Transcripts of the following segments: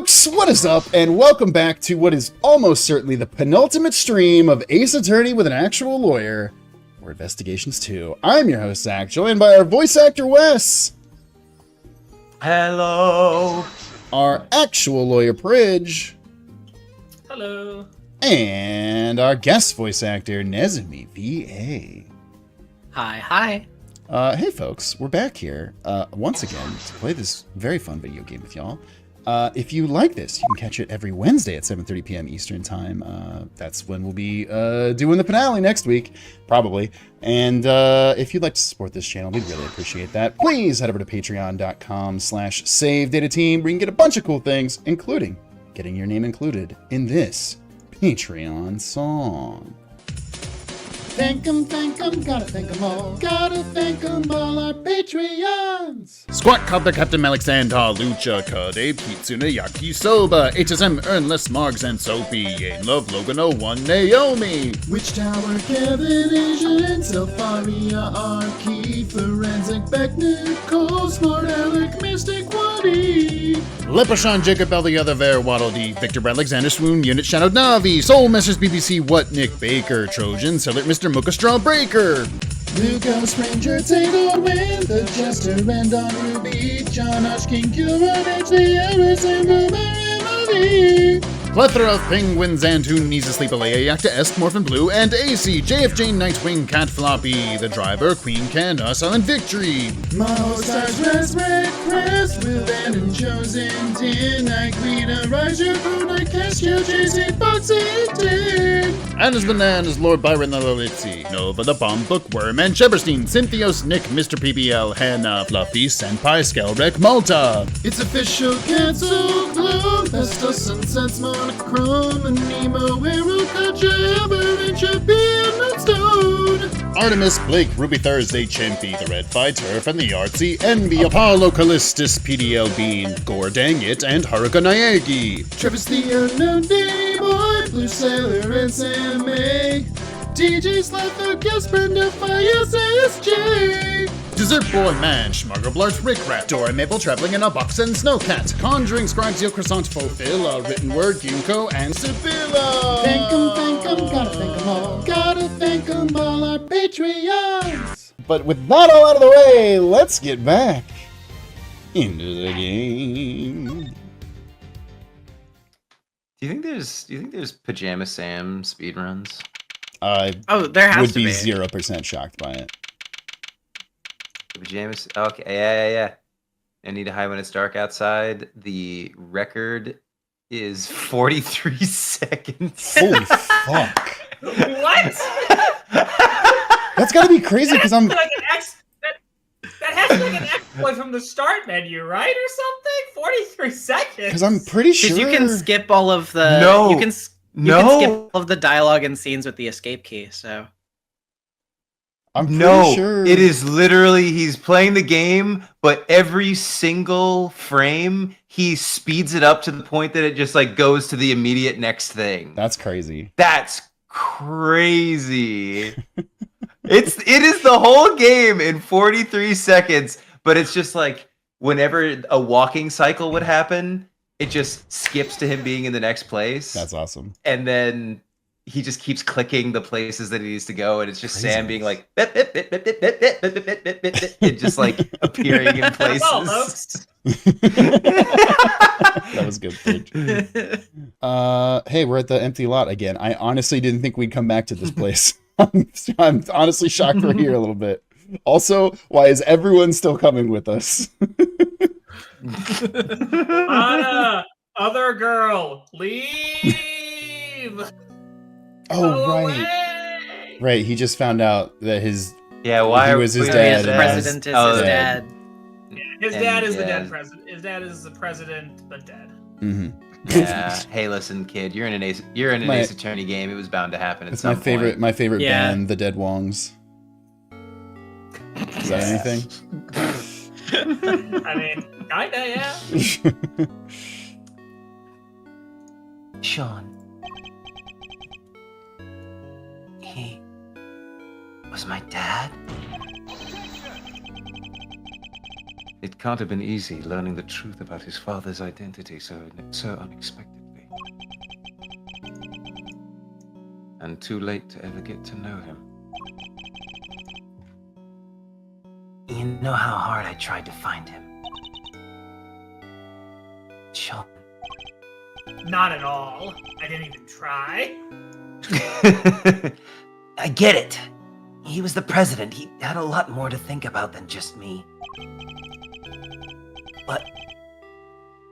folks, what is up, and welcome back to what is almost certainly the penultimate stream of Ace Attorney with an Actual Lawyer, or Investigations 2. I'm your host, Zach, joined by our voice actor, Wes. Hello. Our actual lawyer, Pridge. Hello. And our guest voice actor, Nezumi, VA. Hi. Hey folks, we're back here once again to play this very fun video game with y'all. If you like this, you can catch it every Wednesday at 7:30 p.m. Eastern Time. That's when we'll be doing the finale next week, probably. And if you'd like to support this channel, we'd really appreciate that. Please head over to patreon.com/SaveDataTeam, where you can get a bunch of cool things, including getting your name included in this Patreon song. Thank 'em, gotta thank 'em all. Gotta thank 'em all, our Patreons. Squat Copper Captain Alexander, Lucha, Kade, Kitsune, Yakisoba, HSM, Earnless, Margs, and Soapy, Yane, Love, Logan, 01, Naomi. Witch Tower, Kevin, Asian, Selfaria, Arky, Forensic, Beck, Nicole, Smart, Alec, Mystic, Woody. Leprechaun, Jacob, L, the other Ver, Waddle D, Victor, Alexander, Swoon, Unit, Shadowed Navi, Soul Messers, BBC, What, Nick, Baker, Trojan, Seller, Mr. Mocha Straw Breaker, Lugo, Stranger, Tangled Wind, The Jester, and on Ruby, John Osh, King, Killer, H, the Eris, and Blueberry Movie. Plethora of penguins and who needs to sleep, Alea, Yakta, Esk, Morphin Blue, and AC, JFJ, Nightwing, Cat Floppy, The Driver, Queen Can, Silent Victory. Mo Stars, Red, Chris, Will, and Chosen, Tin, Guida, Riser, Brunei, Cascio, JC, Foxy, Tin. Anna's Bananas, Lord Byron, the Lolitzi, Nova, the Bomb Bookworm, and Sheberstein, Cynthios, Nick, Mr. PBL, Hannah, Fluffy, Senpai, Skelrek, Malta. It's official, Cancel, Gloom, Pesto, Sunset, Monochrome, and Nemo, Arrow, Gotcha, Ever, Champion, Redstone. Artemis, Blake, Ruby Thursday, Chimpy, The Red Fight, Turf, and the Artsy, Envy, Apollo, Callistus, PDL Bean, Gore Dang It, and Haruka Naegi. Travis the Unknown Boy, Blue Sailor, and Sam May. DJ Slather, Guest Brenda, Fire, SJ. Dessert Boy, Man, Schmarger, Blart, Rick Rat, Dora, Maple, Traveling in a Box, and Snowcat. Conjuring, Scribes, Yo, Croissant, Fulfill, A Written Word, Ginkgo, and Sibylla. Thank 'em, gotta thank 'em all. Gotta thank 'em all, our Patreons. But with that all out of the way, let's get back into the game. Do you think there's Pajama Sam speedruns? There has would to be be 0% shocked by it. Pajamas. Okay, yeah. I need to hide when it's dark outside. The record is 43 seconds. Holy fuck! What? That's gotta be crazy because I'm. That has to be like an exploit from the start menu, right, or something? 43 seconds. Because I'm pretty sure you can skip all of the you can skip all of the dialogue and scenes with the escape key. So I'm pretty sure it is literally he's playing the game, but every single frame he speeds it up to the point that it just like goes to the immediate next thing. That's crazy. That's crazy. It is the whole game in 43 seconds, but it's just like whenever a walking cycle would happen, it just skips to him being in the next place. That's awesome. And then he just keeps clicking the places that he needs to go, and it's just Sam being like, bit, bit, bit, bit, bit, bit, bit, bit, bit, bit, bit, bit, it just like appearing in places. Well, folks. That was good. Hey, we're at the empty lot again. I honestly didn't think we'd come back to this place. I'm honestly shocked we're here a little bit. Also, why is everyone still coming with us? Anna, other girl, leave. Oh, Go right. away. Right, he just found out that he was his dad. The president is his dad. Yeah, his dad is the dead president. His dad is the president, but dead. Mm-hmm. Yeah. Hey, listen, kid. You're in an Ace Attorney game. It was bound to happen at some point. My favorite band, the Dead Wongs. Is that anything? I mean, kinda, yeah. Sean. He was my dad? It can't have been easy learning the truth about his father's identity so unexpectedly. And too late to ever get to know him. You know how hard I tried to find him. Sean. Not at all. I didn't even try. I get it. He was the president. He had a lot more to think about than just me. But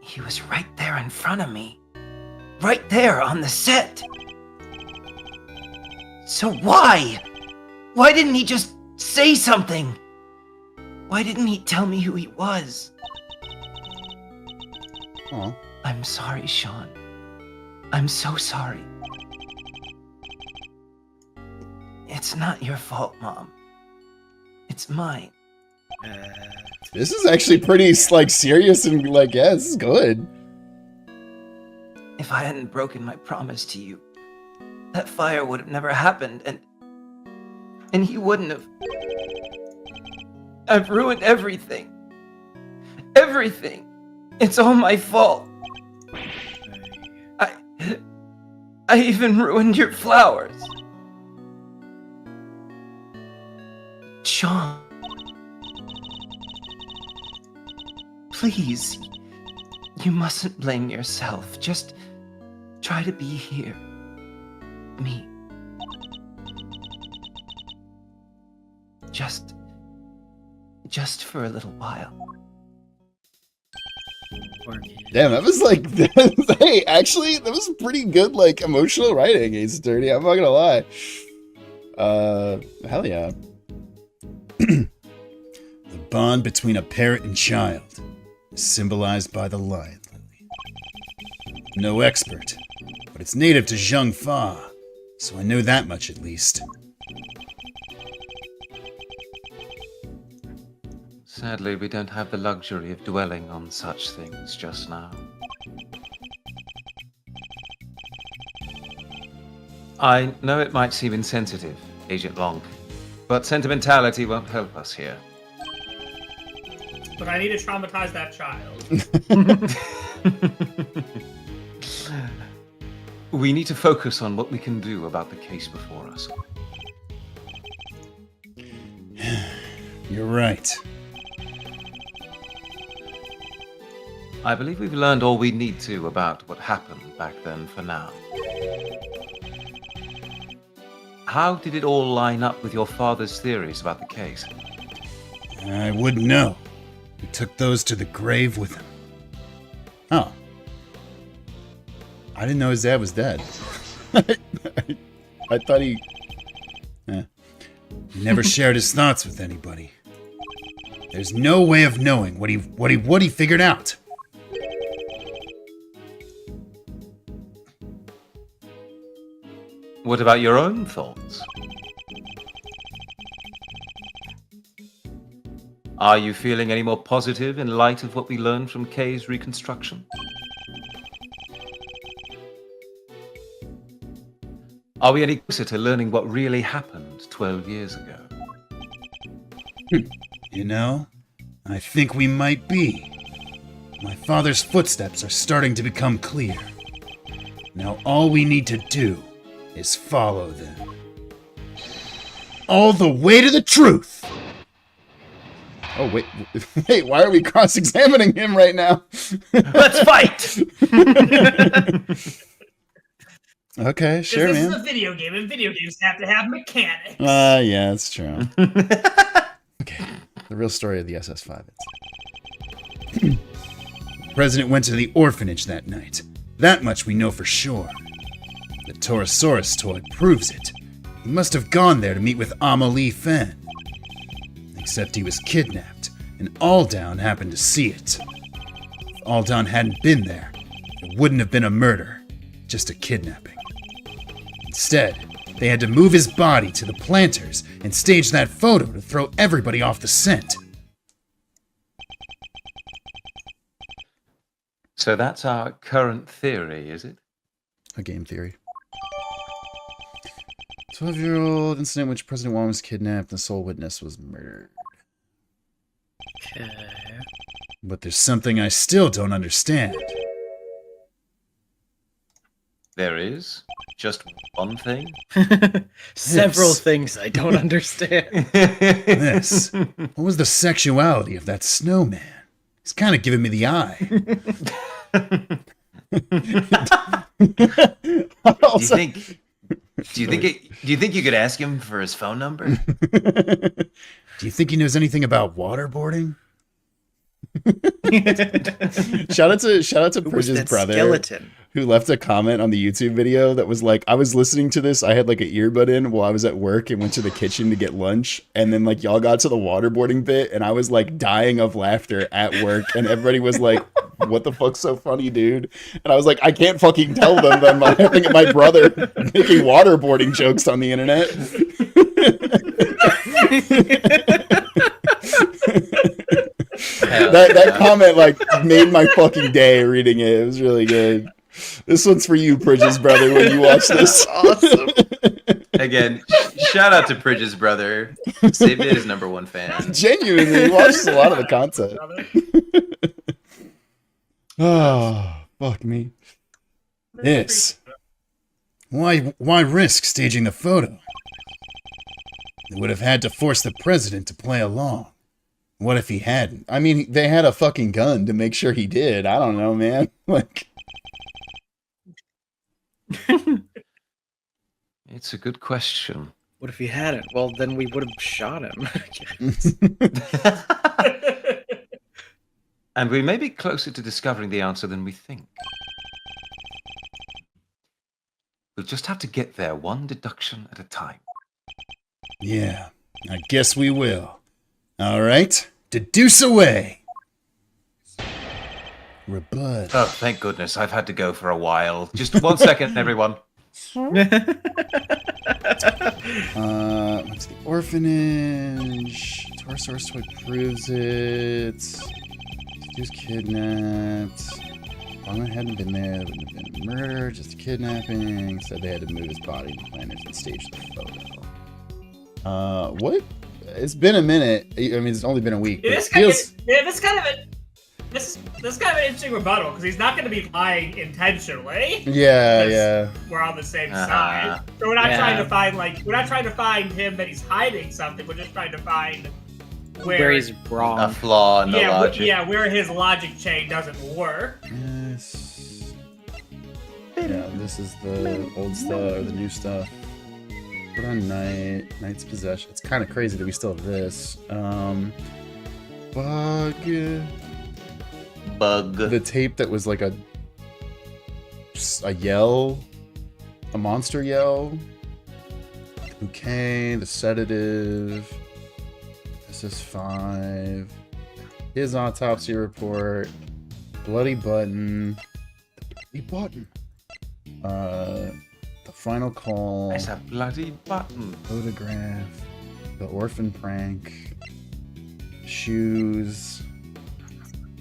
he was right there in front of me. Right there on the set. So why? Why didn't he just say something? Why didn't he tell me who he was? Aw. I'm sorry, Sean. I'm so sorry. It's not your fault, Mom. It's mine. This is actually pretty, like, serious and, like, yeah, this is good. If I hadn't broken my promise to you, that fire would have never happened, and he wouldn't have. I've ruined everything. Everything. It's all my fault. I even ruined your flowers. Sean. Please. You mustn't blame yourself. Just try to be here. Me. Just for a little while. Damn, that was like, hey, actually, that was pretty good, like, emotional writing, Ace Dirty. I'm not gonna lie. Hell yeah. The bond between a parent and child is symbolized by the lion lily. No expert, but it's native to Zhengfa, so I know that much at least. Sadly, we don't have the luxury of dwelling on such things just now. I know it might seem insensitive, Agent Long, but sentimentality won't help us here. But I need to traumatize that child. We need to focus on what we can do about the case before us. You're right. I believe we've learned all we need to about what happened back then for now. How did it all line up with your father's theories about the case? I wouldn't know. He took those to the grave with him. Oh. I didn't know his dad was dead. I thought he never shared his thoughts with anybody. There's no way of knowing what he figured out. What about your own thoughts? Are you feeling any more positive in light of what we learned from Kay's reconstruction? Are we any closer to learning what really happened 12 years ago? You know, I think we might be. My father's footsteps are starting to become clear. Now all we need to do is follow them. All the way to the truth! Oh, wait, why are we cross-examining him right now? Let's fight! Okay, sure, this man. is a video game, and video games have to have mechanics. Yeah, that's true. Okay, the real story of the SS5. The president went to the orphanage that night. That much we know for sure. The Torosaurus toy proves it. He must have gone there to meet with Amelie Fen. Except he was kidnapped, and Aldown happened to see it. If Aldown hadn't been there, it wouldn't have been a murder, just a kidnapping. Instead, they had to move his body to the planters and stage that photo to throw everybody off the scent. So that's our current theory, is it? A game theory. 12-year-old incident in which President Wong was kidnapped and the sole witness was murdered. Okay. But there's something I still don't understand. There is just one thing. Several Yes. things I don't understand. This. What was the sexuality of that snowman? He's kind of giving me the eye. Do you think you could ask him for his phone number? Do you think he knows anything about waterboarding? shout out to Who was Bridges' that brother skeleton? who left a comment on the YouTube video that was like, I was listening to this, I had like an earbud in while I was at work and went to the kitchen to get lunch, and then like y'all got to the waterboarding bit and I was like dying of laughter at work and everybody was like, what the fuck's so funny, dude? And I was like, I can't fucking tell them that I'm laughing at my brother making waterboarding jokes on the internet. that comment like made my fucking day reading it. It was really good. This one's for you, Bridges' brother, when you watch this. Awesome. Again, shout out to Bridges' brother. Saved it his #1 fan. Genuinely, he watches a lot of the content. Oh, fuck me. This. Why risk staging the photo? They would have had to force the president to play along. What if he hadn't? I mean, they had a fucking gun to make sure he did. I don't know, man. Like, It's a good question. What if he hadn't? Well, then we would have shot him. And we may be closer to discovering the answer than we think. We'll just have to get there one deduction at a time. yeah, I guess we will. All right, deduce away. Rebut. Oh, thank goodness. I've had to go for a while. Just 1 second, everyone. What's the orphanage? Taurosaurus toy proves it. Just kidnapped. Obama hadn't been there. There wouldn't have been murder, just a kidnapping. Said they had to move his body to planners and stage the photo. What? It's been a minute. I mean, it's only been a week. But This it feels... is kind of an interesting rebuttal because he's not going to be lying intentionally. Yeah, because yeah. We're on the same side. So we're not trying to find him that he's hiding something. We're just trying to find where he's wrong. A flaw in the logic. Where his logic chain doesn't work. Yes. Yeah, this is the old stuff or the new stuff. Put on Knight's Possession. It's kind of crazy that we still have this. Bug. The tape that was like a yell, a monster yell. Okay, the sedative. SS5. His autopsy report. Bloody button. The bloody button. The final call. There's a bloody button. Photograph. The orphan prank. Shoes.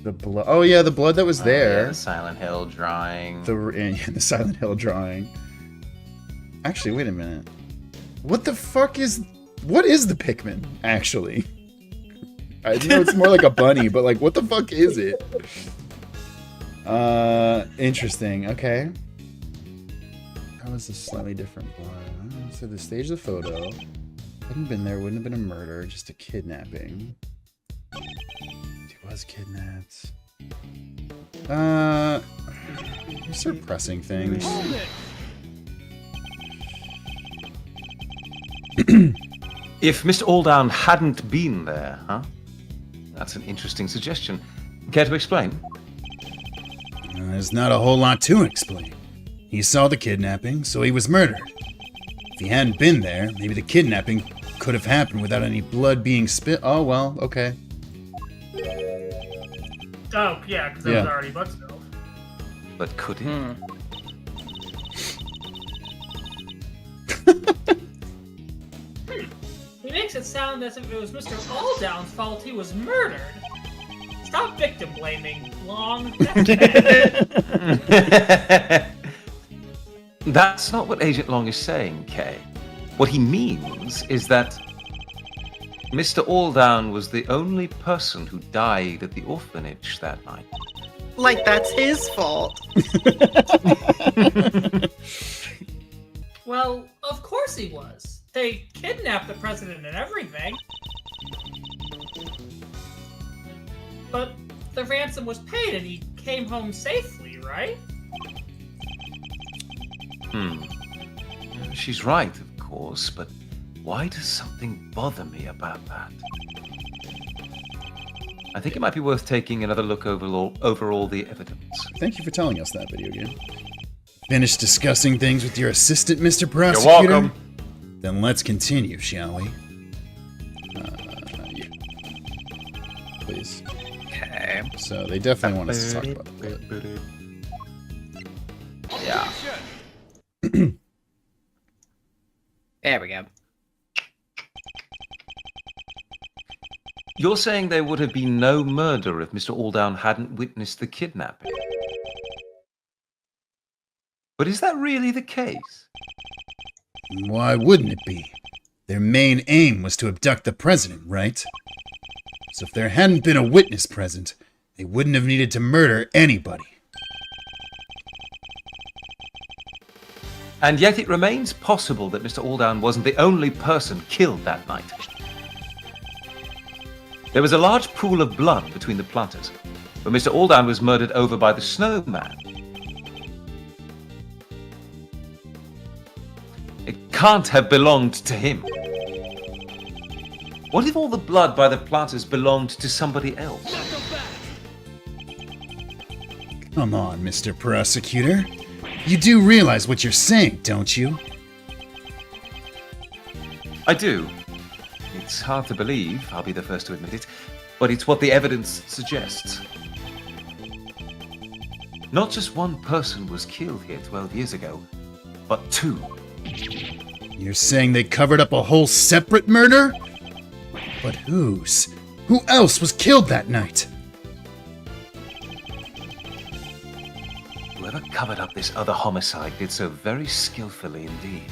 The blood. Oh yeah, the blood that was there. Yeah, the Silent Hill drawing. The Silent Hill drawing. Actually, wait a minute. What the fuck is? What is the Pikmin? Actually, I know it's more like a bunny, but like, what the fuck is it? Interesting. Okay. That was a slightly different blood. So the stage of the photo hadn't been there. Wouldn't have been a murder, just a kidnapping. Was kidnapped. Start pressing things. If Mr. Alldown hadn't been there, huh? That's an interesting suggestion. Care to explain? There's not a whole lot to explain. He saw the kidnapping, so he was murdered. If he hadn't been there, maybe the kidnapping could have happened without any blood being spilled. Oh, well, okay. Oh, yeah, because there was already blood spilled. But could it? He makes it sound as if it was Mr. Alldown's fault he was murdered. Stop victim blaming, Long. That's not what Agent Long is saying, Kay. What he means is that Mr. Alldown was the only person who died at the orphanage that night. Like that's his fault. Well, of course he was. They kidnapped the president and everything. But the ransom was paid and he came home safely, right? She's right, of course, but why does something bother me about that? I think it might be worth taking another look over all the evidence. Thank you for telling us that, video game. Finished discussing things with your assistant, Mr. Prosecutor? You're welcome. Then let's continue, shall we? Yeah. Please. Okay. So they definitely want us to talk about that. Yeah. There we go. You're saying there would have been no murder if Mr. Alldown hadn't witnessed the kidnapping? But is that really the case? Why wouldn't it be? Their main aim was to abduct the president, right? So if there hadn't been a witness present, they wouldn't have needed to murder anybody. And yet it remains possible that Mr. Alldown wasn't the only person killed that night. There was a large pool of blood between the planters, but Mr. Alldown was murdered over by the snowman. It can't have belonged to him. What if all the blood by the planters belonged to somebody else? Come on, Mr. Prosecutor. You do realize what you're saying, don't you? I do. It's hard to believe, I'll be the first to admit it, but it's what the evidence suggests. Not just one person was killed here 12 years ago, but two. You're saying they covered up a whole separate murder? But whose? Who else was killed that night? Whoever covered up this other homicide did so very skillfully indeed.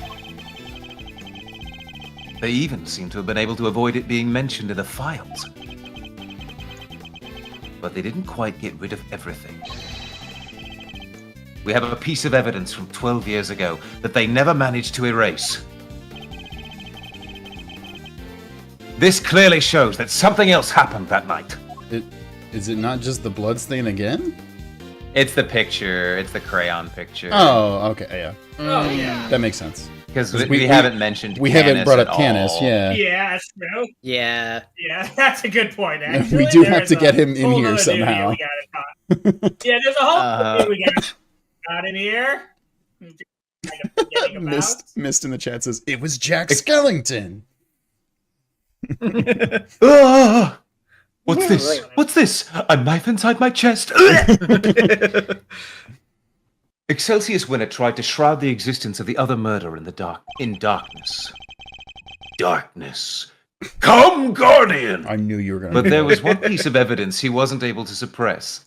They even seem to have been able to avoid it being mentioned in the files. But they didn't quite get rid of everything. We have a piece of evidence from 12 years ago that they never managed to erase. This clearly shows that something else happened that night. Is it not just the blood stain again? It's the picture. It's the crayon picture. Oh, okay, yeah. Oh, yeah. That makes sense. Because we haven't mentioned We Canis haven't brought up at Canis, all. yeah. Yeah, that's true. Yeah. Yeah, that's a good point, actually. We do have There's to get a him in whole here other dude somehow. we gotta talk. Yeah, there's a whole thing we got in here. Kind of forgetting about. Mist in the chat says, it was Jack Skellington. Ah! What's this? What's this? A knife inside my chest? Excelsius Winner tried to shroud the existence of the other murder in darkness. Darkness. Come, Guardian! I knew you were going But there was one piece of evidence he wasn't able to suppress.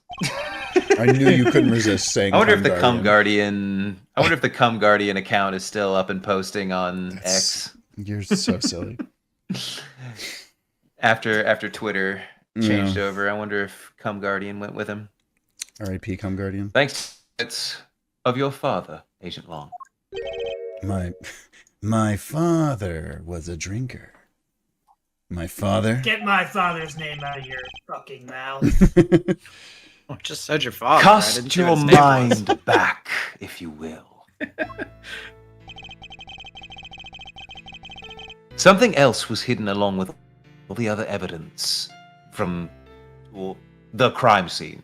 I knew you couldn't resist saying I wonder if the Cum Cum Guardian account is still up and posting on X. You're so silly. After Twitter changed over. I wonder if Cum Guardian went with him. R.I.P. Cum Guardian. Thanks. It's of your father, Agent Long. My father was a drinker. My father? Get my father's name out of your fucking mouth. Oh, just said your father. Cast your mind back, if you will. Something else was hidden along with all the other evidence from the crime scene.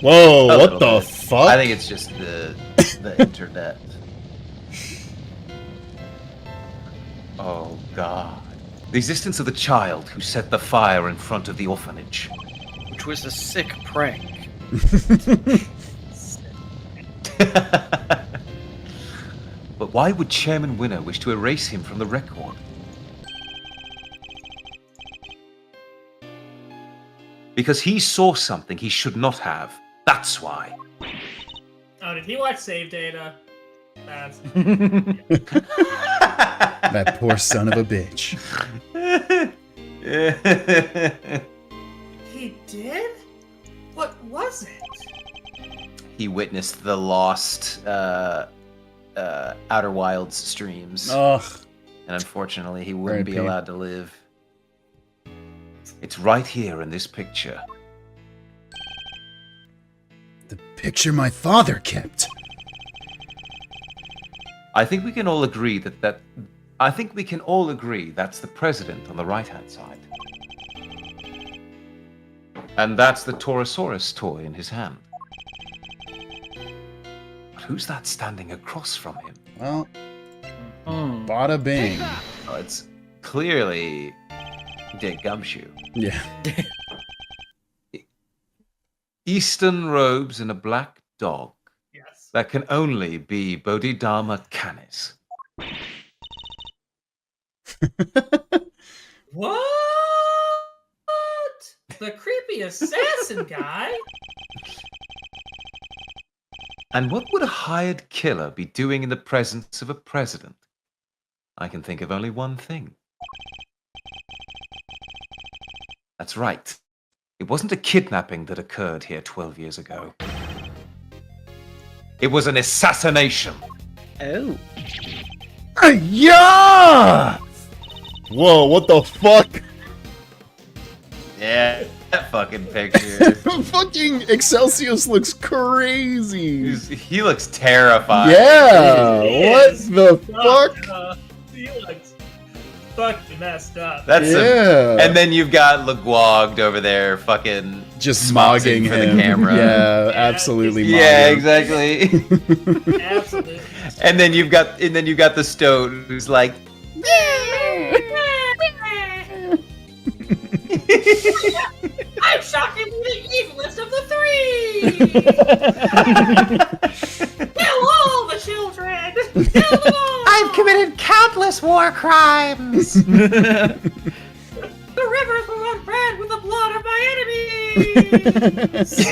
Whoa, A what little the bit. fuck? I think it's just the internet. Oh, God. The existence of the child who set the fire in front of the orphanage. Which was a sick prank. But why would Chairman Winner wish to erase him from the record? Because he saw something he should not have. That's why. Oh, did he watch Save Data? That's... That poor son of a bitch. He did? What was it? He witnessed the lost Outer Wilds streams. Ugh. And unfortunately, he wouldn't be R.I.P. allowed to live. It's right here in this picture. The picture my father kept. I think we can all agree that's the president on the right-hand side. And that's the Torosaurus toy in his hand. But who's that standing across from him? Well, bada bing. Oh, it's clearly Dick Gumshoe. Yeah. Eastern robes and a black dog. Yes. That can only be Bodhidharma Kanis. What? The creepy assassin guy? And what would a hired killer be doing in the presence of a president? I can think of only one thing. That's right. It wasn't a kidnapping that occurred here 12 years ago. It was an assassination. Oh. Yeah! Whoa, what the fuck? Yeah, that fucking picture. Fucking Excelsius looks crazy. He looks terrifying. Yeah, He what is the fuck? He looks fucking messed up. That's Yeah. and then you've got LeGuogd over there fucking Just smogging smogging for him. the camera. Yeah, absolutely. Yeah, mogging. exactly. Absolutely. and then you've got the Stoat who's like I'm shockingly the evilest of the three! Kill all the children! Kill them all! I've committed countless war crimes. The rivers will run red with the blood of my enemies!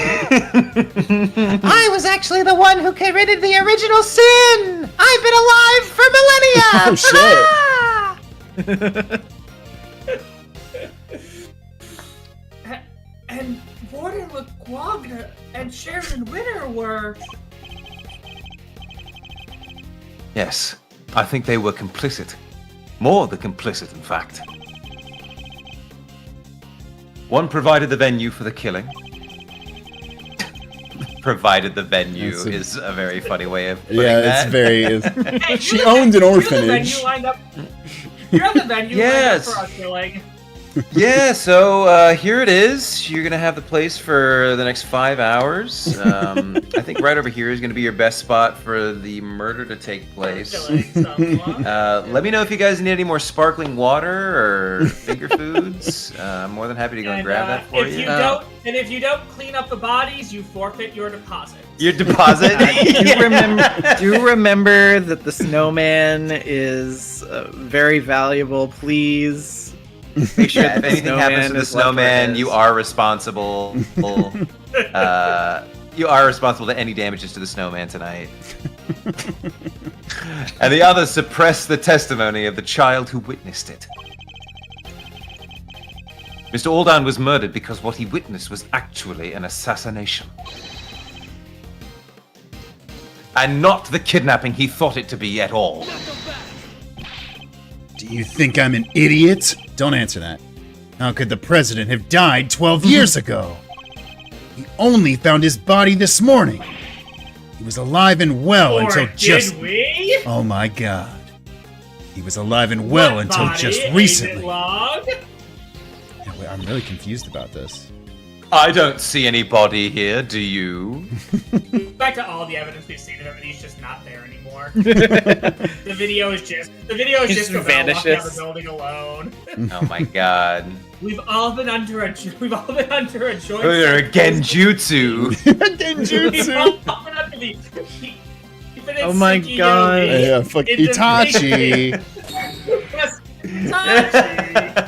I was actually the one who committed the original sin. I've been alive for millennia. Oh, shit. Ah! And Warden LeGuogd and Sheridan Winter were... Yes, I think they were complicit. More than complicit, in fact. One provided the venue for the killing. provided the venue That's a- is a very funny way of putting Yeah, that. it's very. Hey, She you're owned an You're the orphanage. venue lined up. You're the venue Yes. lined up for our killing. Yeah, so here it is. You're gonna have the place for the next 5 hours. I think right over here is gonna be your best spot for the murder to take place. Killing someone. Let me know if you guys need any more sparkling water or finger foods. I'm more than happy to go and grab that for if you. If you don't clean up the bodies, you forfeit your deposit. Your deposit. Do you remember that the snowman is very valuable? Please make sure Yeah, that if anything happens to the is left where it snowman, is. you are responsible. You are responsible to any damages to the snowman tonight. And the others suppress the testimony of the child who witnessed it. Mr. Aldan was murdered because what he witnessed was actually an assassination. And not the kidnapping he thought it to be at all. Do you think I'm an idiot? Don't answer that. How could the president have died 12 years ago? He only found his body this morning. He was alive and well Or until did just... we? Oh my god. He was alive and well What until body, just Agent recently. Log? Yeah, wait, I'm really confused about this. I don't see any body here, do you? Back to all the evidence we've seen of him, and he's just not there anymore. The video is just He Cabela just walking out of the vanishes. building alone. Oh my god. We've all been under a joint. We're a genjutsu. Genjutsu! We've all been under the. Oh my God. Yeah, fuck It's a Itachi. Yes, Itachi.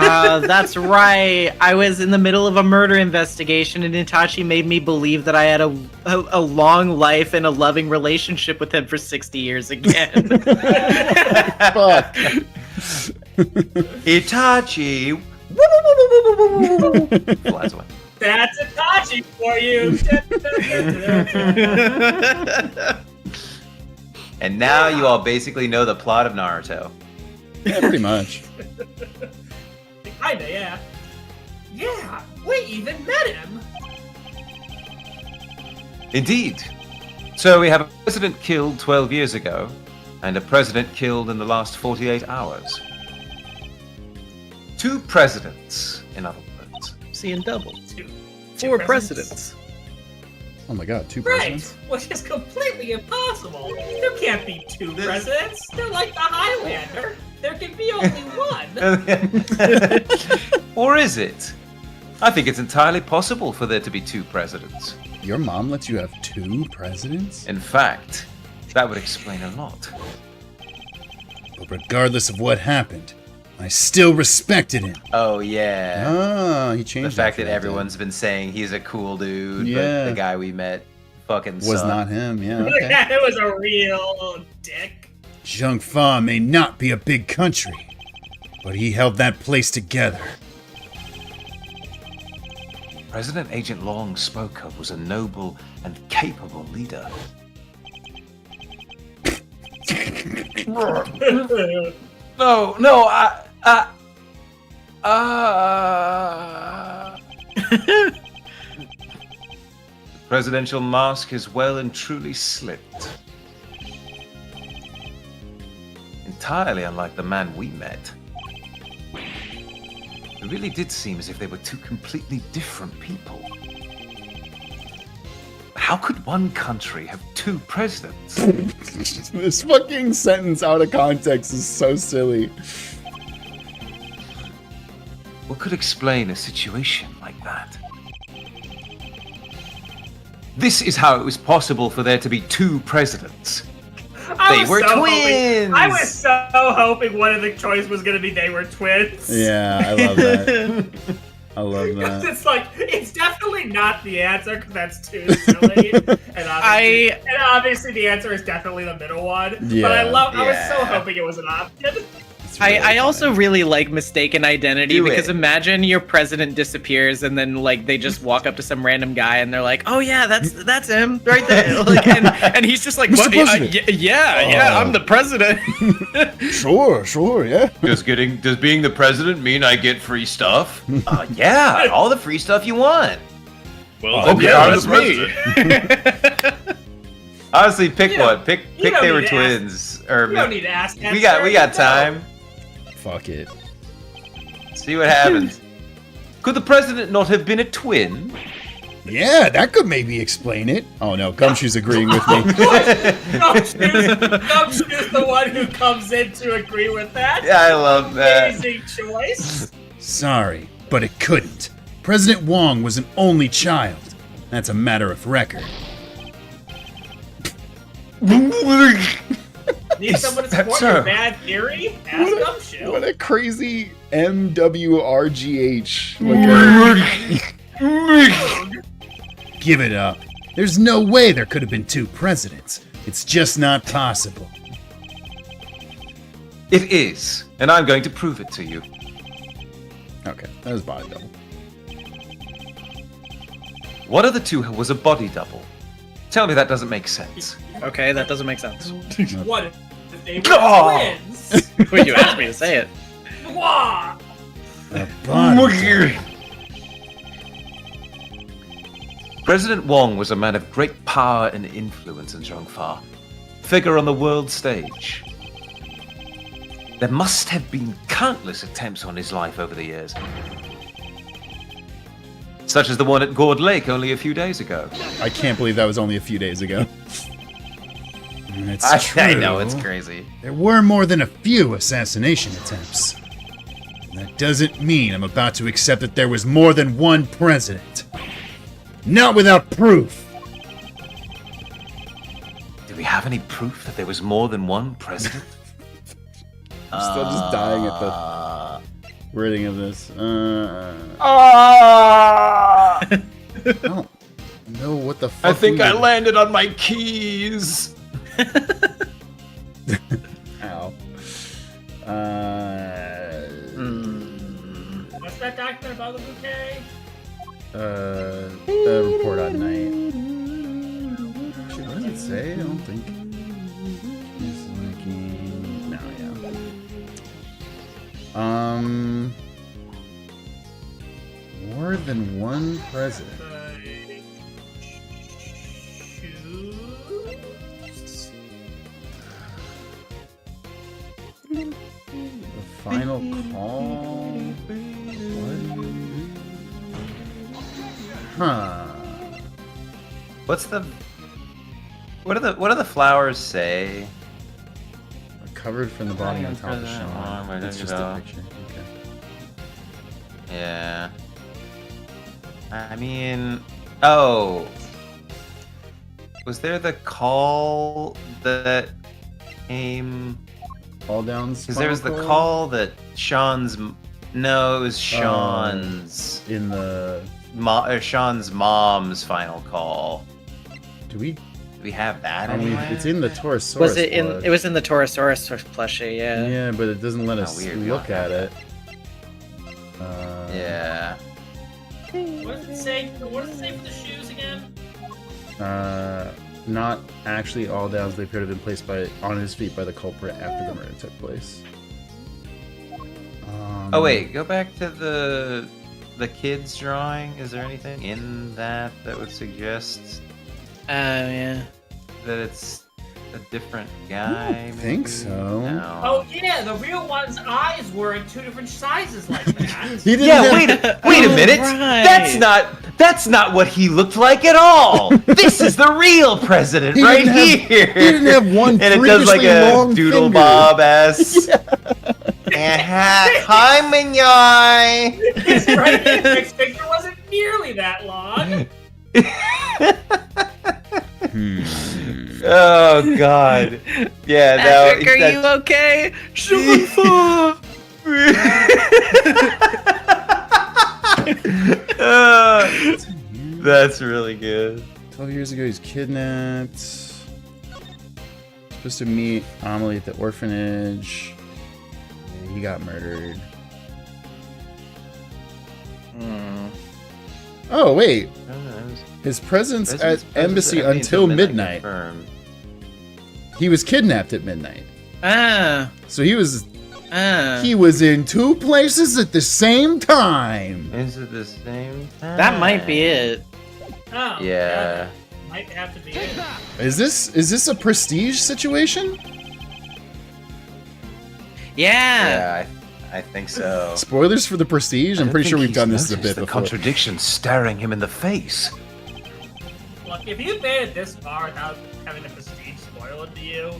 That's right. I was in the middle of a murder investigation, and Itachi made me believe that I had a long life and a loving relationship with him for 60 years again. Fuck. Itachi. Flies away. That's Itachi for you. And now you all basically know the plot of Naruto. Yeah, pretty much. Kinda, yeah. Yeah, we even met him. Indeed. So we have a president killed 12 years ago, and a president killed in the last 48 hours. 2 presidents, in other words. Seeing double. Two 4 presidents. Oh my god, 2 Right, presidents? which is completely impossible. There can't be 2 presidents. They're like the Highlander. There can be only one. Or is it? I think it's entirely possible for there to be 2 presidents. Your mom lets you have 2 presidents? In fact, that would explain a lot. But regardless of what happened, I still respected him. Oh yeah. Ah, he The changed fact after that everyone's been saying he's a cool dude, Yeah. but the guy we met fucking was sucked. not him. Yeah, okay. It was a real dick. Zhengfa may not be a big country, but he held that place together. President Agent Long spoke of was a noble and capable leader. No, The presidential mask is well and truly slipped. Entirely unlike the man we met. It really did seem as if they were 2 completely different people. How could one country have 2 presidents? This fucking sentence out of context is so silly. What could explain a situation like that? This is how it was possible for there to be 2 presidents. They were twins! I was so hoping one of the choice was going to be they were twins. Yeah, I love that. I love Because that. it's like, it's definitely not the answer because that's too silly. and obviously the answer is definitely the middle one. Yeah, but I was yeah. so hoping it was an option. It's really I also funny. really like mistaken identity Do because it. imagine your president disappears and then like they just walk up to some random guy and they're like, "Oh yeah, that's him right there," like, and he's just like, Mr. "What? President." Yeah, I'm the president." Sure, yeah. Does being the president mean I get free stuff? Yeah, all the free stuff you want. Well, Okay, I'm the Honestly, pick You don't- one. Pick you don't they were need to ask. twins. Or You don't need to ask that. We got sir. time. Fuck it. See what happens. Could the president not have been a twin? Yeah, that could maybe explain it. Oh no, Gumshoe's agreeing with me. Gumshoe's the one who comes in to agree with that. Yeah, I love that. Amazing choice. Sorry, but it couldn't. President Wong was an only child. That's a matter of record. Need someone to support so? your bad theory? Ask Gumshoe. What a crazy MWRGH. Give it up. There's no way there could have been 2 presidents. It's just not possible. It is, and I'm going to prove it to you. Okay, that was body double. One of the 2 was a body double. Tell me that doesn't make sense. Okay, that doesn't make sense. What if they were Oh! twins? Wait, you asked me to say it. Wah! A body double. President Wong was a man of great power and influence in Zhongfa, figure on the world stage. There must have been countless attempts on his life over the years, such as the one at Gourd Lake only a few days ago. I can't believe that was only a few days ago. It's true. I know, it's crazy. There were more than a few assassination attempts. That doesn't mean I'm about to accept that there was more than one president. Not without proof. Do we have any proof that there was more than one president? I'm still just dying at the wording of this. Ah! I don't know what the fuck. I think we I would- landed on my keys. Ow. What's that document about the bouquet? The report on night. Actually, what does it say? I don't think. Disliking. No, yeah. More than one president. Choose. The final call. What? Huh. What's the? What do the flowers say? Recovered from the body on top of President Sean. Wong, where It's did just you a go? picture. Okay. Yeah. I mean, oh, was there the call that came? All downs. Because there was the call that Sean's. No, it was Sean's. In the. Sean's mom's final call. Do we? Do we have that I mean, anywhere? it's in the Torosaurus. Was it in? blood. It was in the Torosaurus plushie. Yeah. Yeah, but it doesn't let us weird. look at it. Yeah. What does it say? What does it say for the shoes again? Not actually all downs. They appear to have been placed on his feet by the culprit after the murder took place. Oh wait, go back to the kids drawing. Is there anything in that would suggest Yeah. that it's a different I guy? don't think maybe? so. No. Oh yeah, the real one's eyes were in 2 different sizes like that. He didn't Yeah, have- wait a minute. right. That's not what he looked like at all. This is the real president He right didn't have- here. he didn't have one and it does like freakishly a long doodle finger. bob ass. Hi, Mignoy. His right index finger wasn't nearly that long. Oh God. Yeah. Patrick, No. are you okay? Jean-Paul. That's really good. 12 years ago, he's kidnapped. Supposed to meet Amelie at the orphanage. He got murdered. Oh, wait. His presence at embassy until midnight. Confirmed. He was kidnapped at midnight. So he was in 2 places at the same time. Is it the same time? That might be it. Oh, Yeah. might have to be it. Is this a prestige situation? Yeah. Yeah, I think so. Spoilers for the prestige? I'm pretty sure we've done this a bit the before. contradiction staring him in the face. Look, if you made it this far without having the prestige spoiled to you,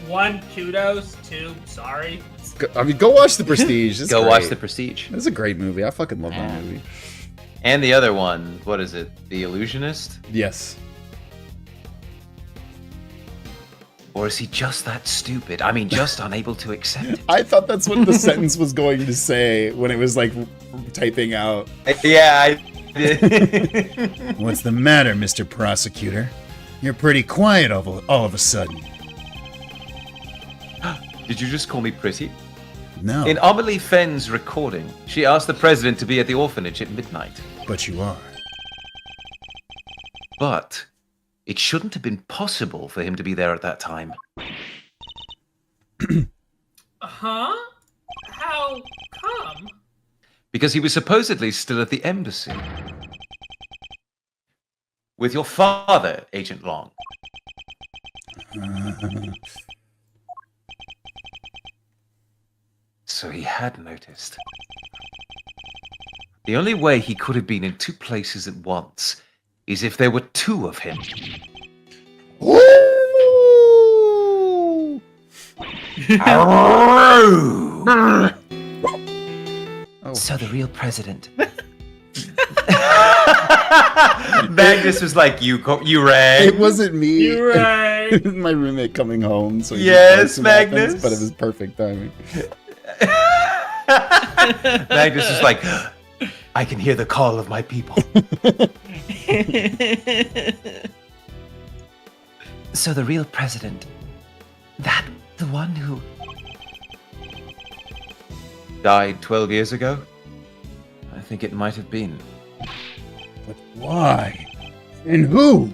1, kudos, 2, sorry. Go watch the prestige. It's Go great. watch The Prestige. It's a great movie. I fucking love that movie. And the other one, what is it? The Illusionist? Yes. Or is he just that stupid? I mean, just unable to accept it. I thought that's what the sentence was going to say when it was like typing out. Yeah, I did. What's the matter, Mr. Prosecutor? You're pretty quiet all of a sudden. Did you just call me pretty? No, In Amelie Fenn's recording, she asked the president to be at the orphanage at midnight. but you are. But it shouldn't have been possible for him to be there at that time. Huh? How come? Because he was supposedly still at the embassy. With your father, Agent Long. So he had noticed. The only way he could have been in 2 places at once is if there were 2 of him. Ooh! Oh, So the real president. Magnus was like, you rang. it wasn't me. You're right. My roommate coming home. So he Yes, just bumped some Magnus. Athens, but it was perfect timing. Magnus is like, I can hear the call of my people. So the real president, that the one who died 12 years ago? I think it might have been. But why? And who?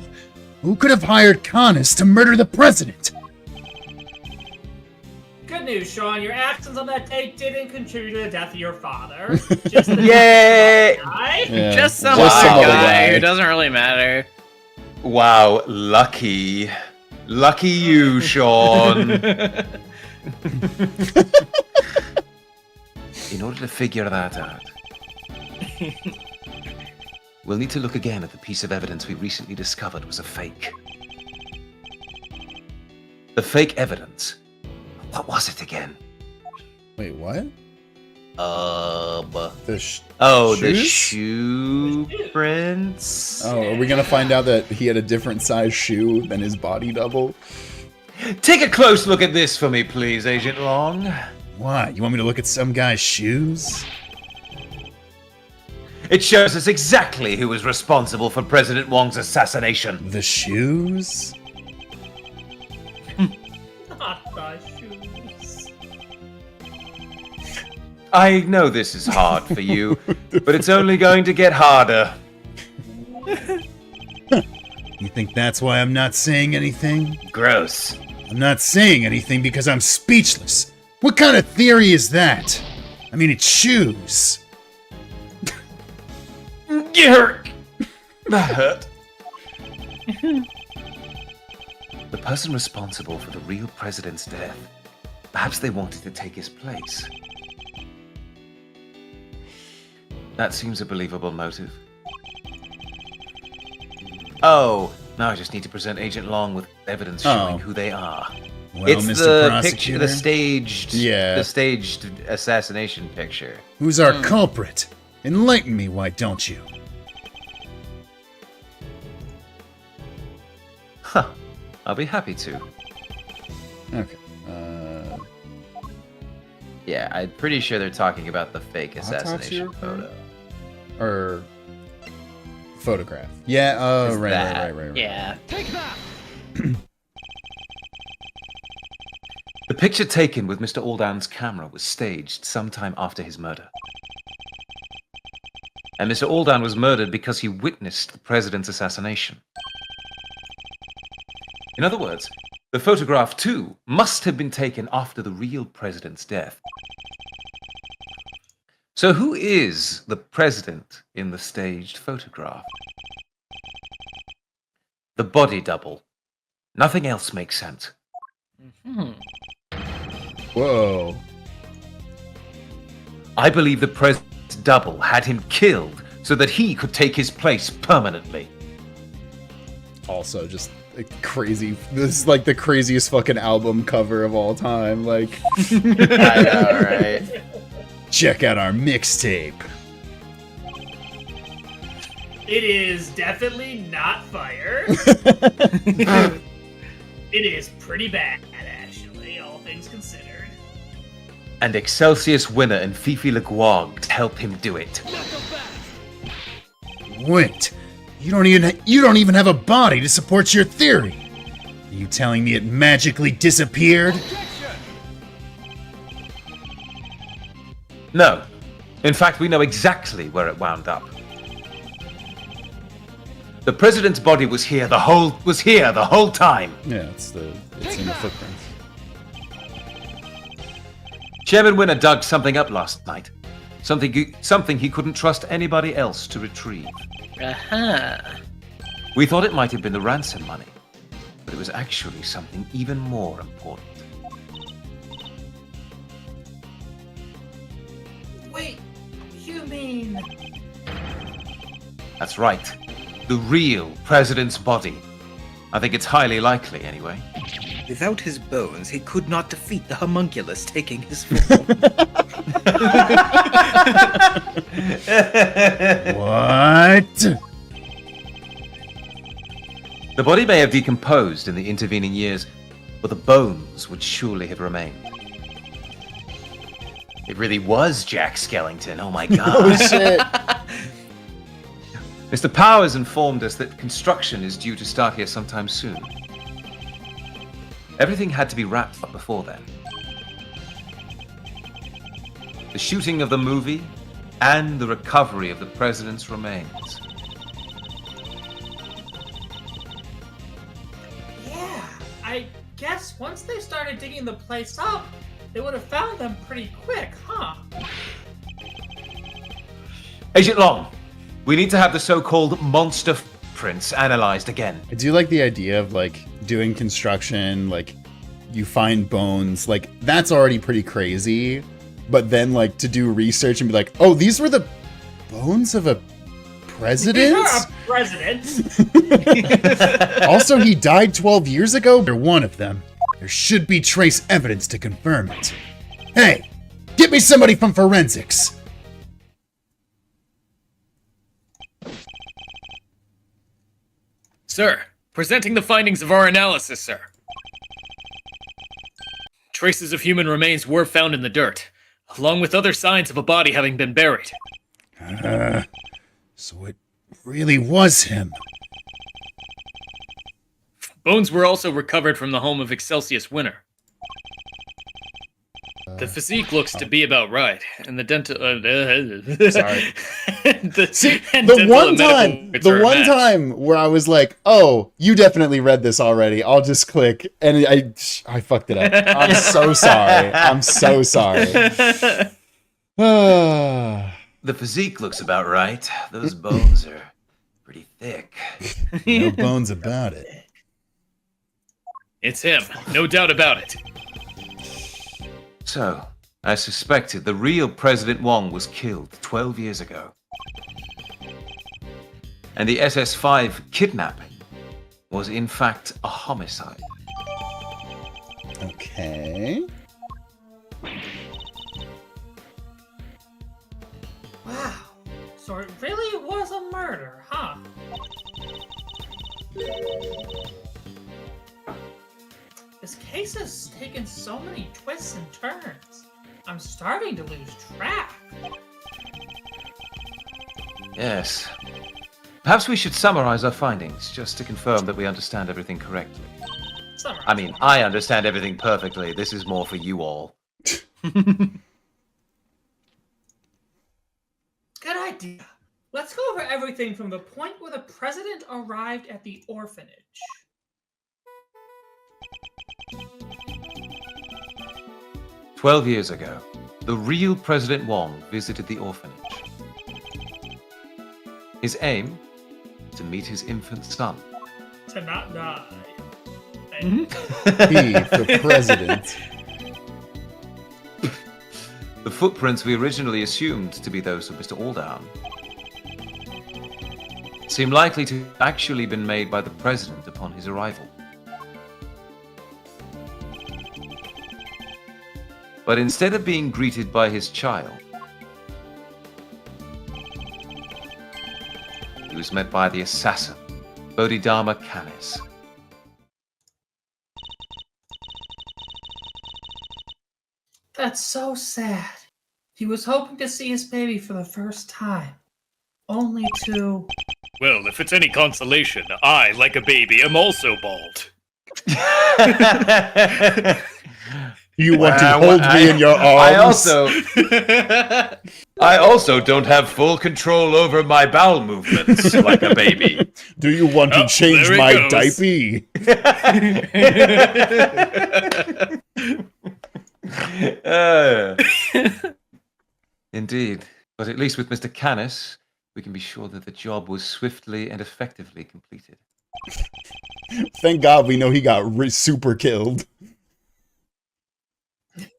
Who could have hired Kanis to murder the president? Good news, Sean. Your actions on that tape didn't contribute to the death of your father. Just the Yay! guy. Yeah. Just some Just other some other guy guy. who doesn't really matter. Wow, lucky. Lucky you, Sean. In order to figure that out, we'll need to look again at the piece of evidence we recently discovered was a fake. The fake evidence. What was it again? Wait, what? The The shoes? Shoe prints. Oh, are we gonna find out that he had a different size shoe than his body double? Take a close look at this for me, please, Agent Long. Why? You want me to look at some guy's shoes? It shows us exactly who was responsible for President Wong's assassination. The shoes? Not the shoes. I know this is hard for you, but it's only going to get harder. You think that's why I'm not saying anything? Gross. I'm not saying anything because I'm speechless. What kind of theory is that? I mean, it's shoes. Yerk! That hurt. The person responsible for the real president's death, perhaps they wanted to take his place. That seems a believable motive. Oh, now I just need to present Agent Long with evidence showing who they are. Well, It's Mr. the Prosecutor, picture, the Yeah. staged assassination picture. Who's our culprit? Enlighten me, why don't you? Huh. I'll be happy to. Okay. Yeah, I'm pretty sure they're talking about the fake assassination Autopsy photo. Or photograph. Yeah, oh, Is right. Yeah. The picture taken with Mr. Aldan's camera was staged sometime after his murder. And Mr. Aldan was murdered because he witnessed the president's assassination. In other words, the photograph too must have been taken after the real president's death. So who is the president in the staged photograph? The body double. Nothing else makes sense. Whoa. I believe the president's double had him killed so that he could take his place permanently. Also, just a crazy. This is like the craziest fucking album cover of all time. Like, I know, right? check out our mixtape. It is definitely not fire. It is pretty bad, actually, all things considered. And Excelsius winner and Fifi Leguag to help him do it. Wait, you don't even have a body to support your theory. Are you telling me it magically disappeared? No. In fact, we know exactly where it wound up. The president's body was here the whole time. Yeah, it's in the footprints. Chairman Winner dug something up last night. Something he couldn't trust anybody else to retrieve. Uh-huh. We thought it might have been the ransom money, but it was actually something even more important. Wait, you mean... That's right. The real president's body. I think it's highly likely, anyway. Without his bones, he could not defeat the homunculus taking his form. What? The body may have decomposed in the intervening years, but the bones would surely have remained. It really was Jack Skellington. Oh my Oh god. shit! Mr. Powers informed us that construction is due to start here sometime soon. Everything had to be wrapped up before then. The shooting of the movie and the recovery of the president's remains. Yeah, I guess once they started digging the place up, they would have found them pretty quick, huh? Agent Long, we need to have the so-called monster footprints analyzed again. I do like the idea of like doing construction, like you find bones, like that's already pretty crazy. But then like to do research and be like, oh, these were the bones of a president? You're a president. Also, he died 12 years ago? They're one of them. There should be trace evidence to confirm it. Hey, get me somebody from forensics. Sir, presenting the findings of our analysis, sir. Traces of human remains were found in the dirt, along with other signs of a body having been buried. So it really was him. Bones were also recovered from the home of Excelsius Winter. The physique looks to be about right, and the dental. Sorry. the, See, and the dental one and medical time, records are the a one match. time where I was like, "Oh, you definitely read this already." I'll just click, and I fucked it up. I'm so sorry. I'm so sorry. The physique looks about right. Those bones are pretty thick. No bones about it. It's him, no doubt about it. So, as suspected, the real President Wong was killed 12 years ago. And the SS-5 kidnapping was in fact a homicide. Okay. Wow. So it really was a murder, huh? This case has taken so many twists and turns. I'm starting to lose track. Yes. Perhaps we should summarize our findings, just to confirm that we understand everything correctly. Summarize. I mean, I understand everything perfectly. This is more for you all. Good idea. Let's go over everything from the point where the president arrived at the orphanage. 12 years ago, the real President Wong visited the orphanage. His aim? To meet his infant son. To not die. He, the president. The footprints we originally assumed to be those of Mr. Aldown seem likely to have actually been made by the president upon his arrival. But instead of being greeted by his child, he was met by the assassin, Bodhidharma Kanis. That's so sad. He was hoping to see his baby for the first time. Only to... Well, if it's any consolation, I, like a baby, am also bald. You want to hold me in your arms? I also don't have full control over my bowel movements like a baby. Do you want to Oh, change there he my goes. diaper? Indeed. But at least with Mr. Canis, we can be sure that the job was swiftly and effectively completed. Thank God we know he got super killed.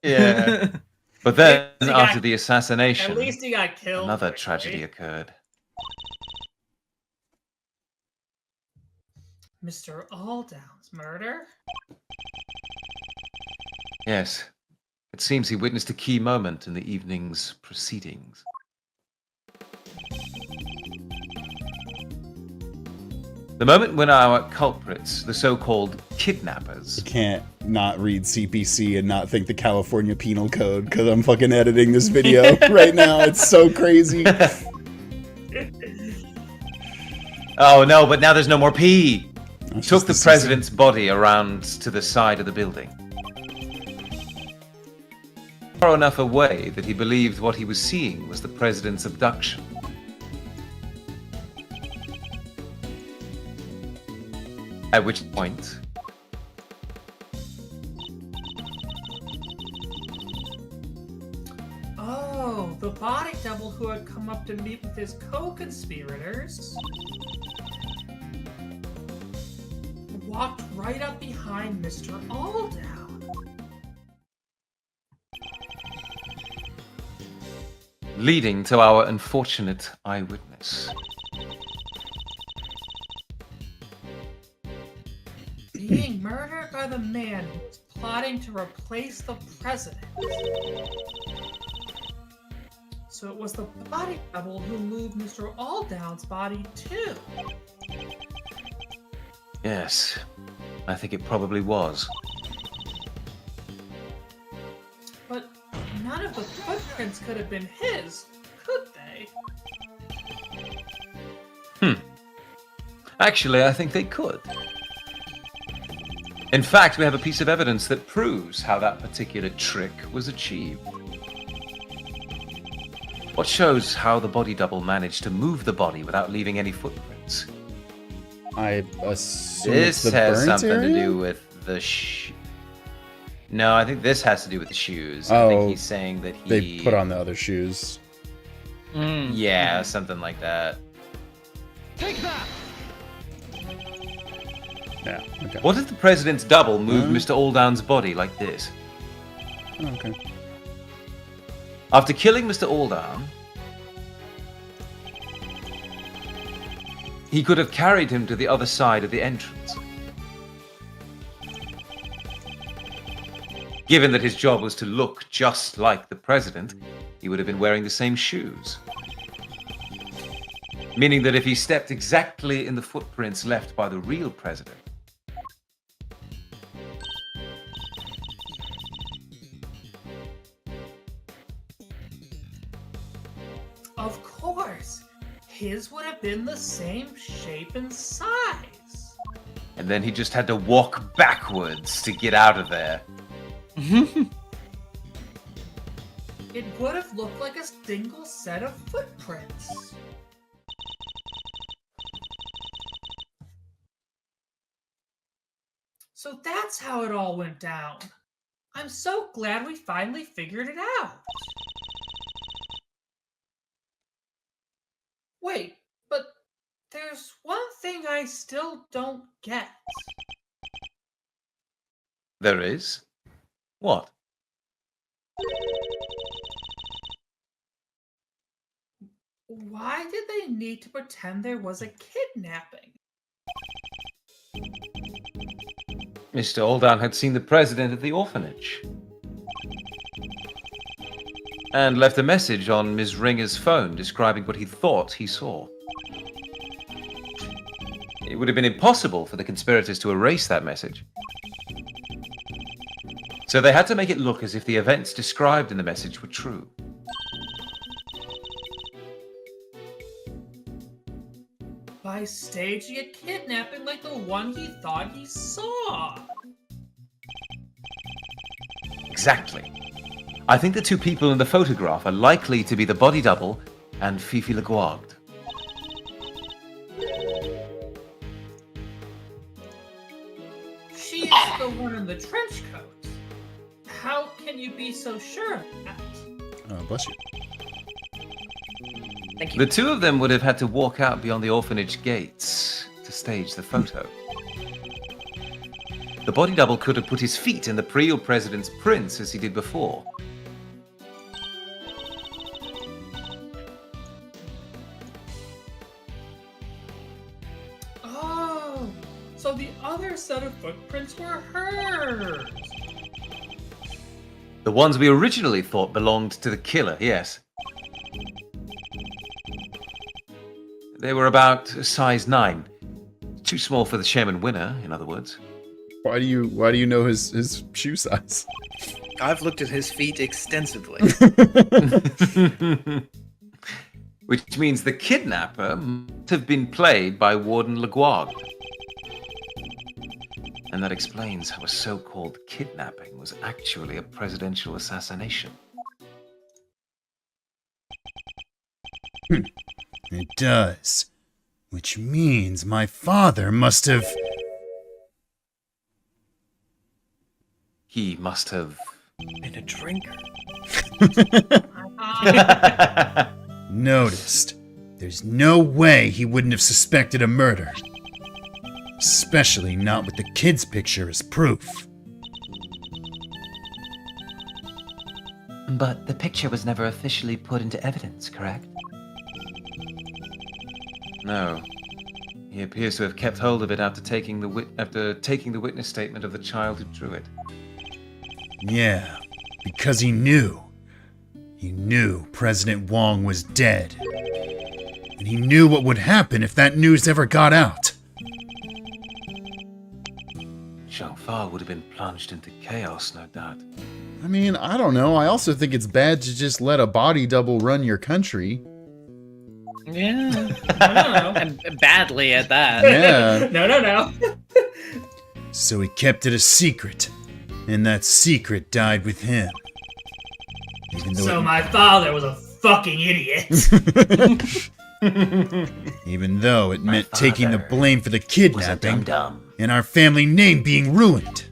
Yeah. But then, He after got- the assassination, At least he got killed. another quickly. tragedy occurred. Mr. Aldown's murder? Yes. It seems he witnessed a key moment in the evening's proceedings. The moment when our culprits, the so-called kidnappers, Can't not read CPC and not think the California Penal Code because I'm fucking editing this video right now. It's so crazy. oh no, but now there's no more P. That's Took just the season. president's body around to the side of the building. Far enough away that he believed what he was seeing was the president's abduction. At which point, Oh, the body double who had come up to meet with his co-conspirators walked right up behind Mr. Alldown. leading to our unfortunate eyewitness. Being murdered by the man who was plotting to replace the president. So it was the body double who moved Mr. Alldown's body too. Yes, I think it probably was. But none of the footprints could have been his, could they? Actually, I think they could. In fact, we have a piece of evidence that proves how that particular trick was achieved. What shows how the body double managed to move the body without leaving any footprints? I assume it's This the has burnt something area? to do with the No, I think this has to do with the shoes. I Oh, think he's saying that he... They put on the other shoes. Yeah, something like that. Yeah, okay. What if the president's double moved Mr. Alldown's body like this? Oh, okay. After killing Mr. Alldown, he could have carried him to the other side of the entrance. Given that his job was to look just like the president, he would have been wearing the same shoes. Meaning that if he stepped exactly in the footprints left by the real president, Of course! His would have been the same shape and size. and then he just had to walk backwards to get out of there. It would have looked like a single set of footprints. So that's how it all went down. I'm so glad we finally figured it out. Wait, but there's one thing I still don't get. There is? What? Why did they need to pretend there was a kidnapping? Mr. Alldown had seen the president at the orphanage and left a message on Ms. Ringer's phone describing what he thought he saw. It would have been impossible for the conspirators to erase that message. So they had to make it look as if the events described in the message were true. By staging a kidnapping like the one he thought he saw. Exactly. I think the two people in the photograph are likely to be the body double and Fifi Laguarde. She's the one in the trench coat. How can you be so sure of that? Oh, bless you. Thank you. The two of them would have had to walk out beyond the orphanage gates to stage the photo. The body double could have put his feet in the real president's prints as he did before. Oh, so the other set of footprints were hers. The ones we originally thought belonged to the killer, yes. They were about a size 9. Too small for the chairman winner, in other words. Why do you know his shoe size? I've looked at his feet extensively. Which means the kidnapper must have been played by Warden Leguag. And that explains how a so-called kidnapping was actually a presidential assassination. It does. Which means my father must have... He must have... Been a drinker. noticed. There's no way he wouldn't have suspected a murder. Especially not with the kid's picture as proof. But the picture was never officially put into evidence, correct? No. He appears to have kept hold of it after taking the witness statement of the child who drew it. Yeah, because he knew. He knew President Wong was dead. And he knew what would happen if that news ever got out. Zhang would have been plunged into chaos, no doubt. I mean, I don't know. I also think it's bad to just let a body double run your country. Yeah. I don't know. And badly at that. Yeah. No. So he kept it a secret. And that secret died with him. Even though So it, my father was a fucking idiot. even though it meant taking the blame for the Was a kidnapping dum-dum. and our family name being ruined.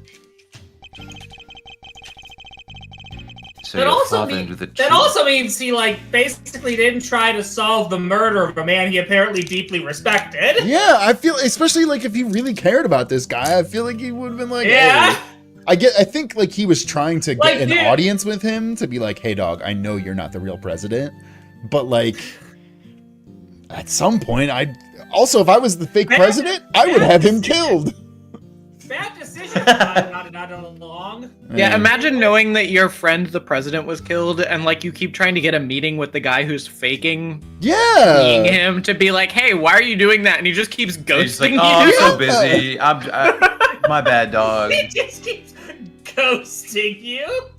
So That your also, father knew the that truth. also means he, like, basically didn't try to solve the murder of a man he apparently deeply respected. Yeah, I feel, especially like if he really cared about this guy, I feel like he would have been like, Yeah. hey. I think like he was trying to Like, get an dude. audience with him to be like, hey dog, I know you're not the real president, but like at some point also if I was the fake president, I would have him killed. Bad decision not along. Yeah, imagine knowing that your friend, the president, was killed, and like you keep trying to get a meeting with the guy who's faking being Yeah. him to be like, hey, why are you doing that? And he just keeps ghosting He's like, you. oh, I'm so busy. My bad, dog. He just keeps ghosting you.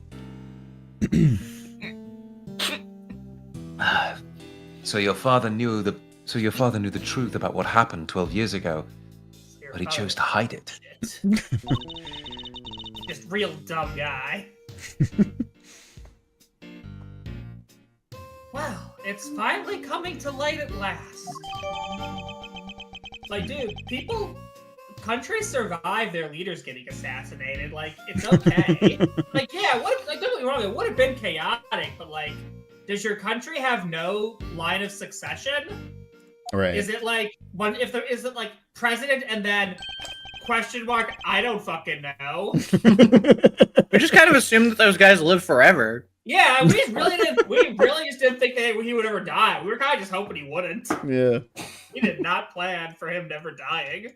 So your father knew the truth about what happened 12 years ago, but he chose to hide it. Just real dumb guy. Well, it's finally coming to light at last. Like, dude, countries survive their leaders getting assassinated. Like, it's okay. Like, yeah, don't get me wrong, it would have been chaotic, but like, does your country have no line of succession? Right. Is it like is it like president and then question mark? I don't fucking know. We just kind of assumed that those guys live forever. Yeah, we really just didn't think that he would ever die. We were kind of just hoping he wouldn't. Yeah. We did not plan for him never dying.